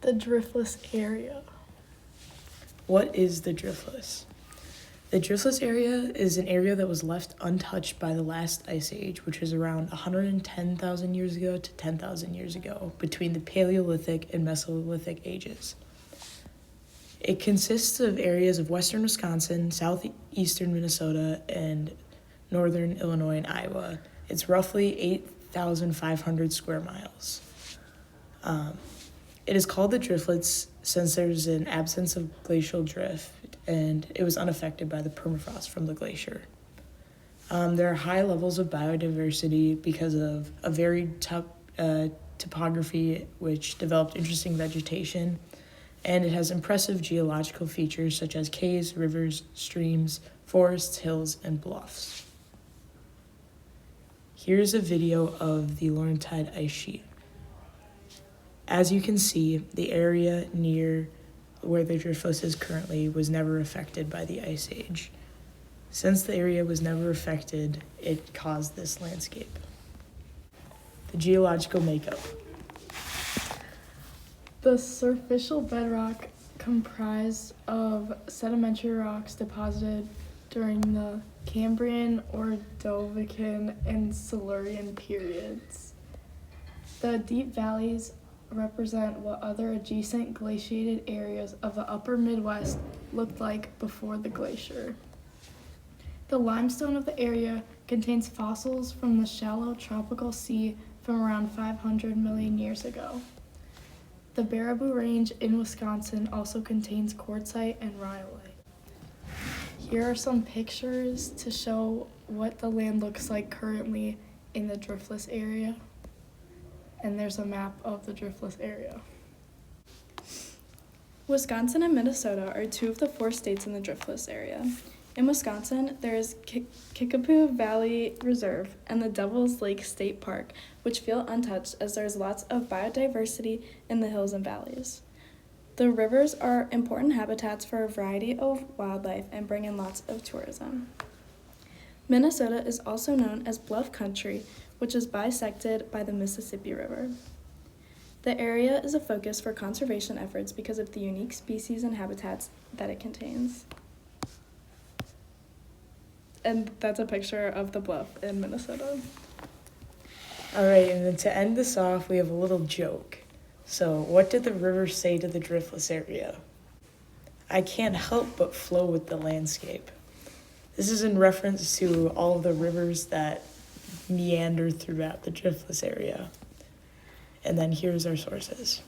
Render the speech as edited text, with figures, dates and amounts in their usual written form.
The Driftless Area. What is the Driftless? The Driftless Area is an area that was left untouched by the last ice age, which was around 110,000 years ago to 10,000 years ago, between the Paleolithic and Mesolithic ages. It consists of areas of western Wisconsin, southeastern Minnesota, and northern Illinois and Iowa. It's roughly 8,500 square miles. It is called the Driftlets since there's an absence of glacial drift, and it was unaffected by the permafrost from the glacier. There are high levels of biodiversity because of a varied topography which developed interesting vegetation, and it has impressive geological features such as caves, rivers, streams, forests, hills, and bluffs. Here's a video of the Laurentide ice sheet. As you can see, the area near where the Driftless is currently was never affected by the ice age. Since the area was never affected, it caused this landscape. The geological makeup. The superficial bedrock comprised of sedimentary rocks deposited during the Cambrian, Ordovician, and Silurian periods. The deep valleys represent what other adjacent glaciated areas of the upper Midwest looked like before the glacier. The limestone of the area contains fossils from the shallow tropical sea from around 500 million years ago. The Baraboo Range in Wisconsin also contains quartzite and rhyolite. Here are some pictures to show what the land looks like currently in the Driftless area. And there's a map of the Driftless area. Wisconsin and Minnesota are two of the 4 states in the Driftless area. In Wisconsin, there is Kickapoo Valley Reserve and the Devil's Lake State Park, which feel untouched as there is lots of biodiversity in the hills and valleys. The rivers are important habitats for a variety of wildlife and bring in lots of tourism. Minnesota is also known as Bluff Country, which is bisected by the Mississippi River. The area is a focus for conservation efforts because of the unique species and habitats that it contains. And that's a picture of the bluff in Minnesota. All right, and then to end this off, we have a little joke. So, what did the river say to the Driftless area? I can't help but flow with the landscape. This is in reference to all of the rivers that meander throughout the Driftless area. And then here's our sources.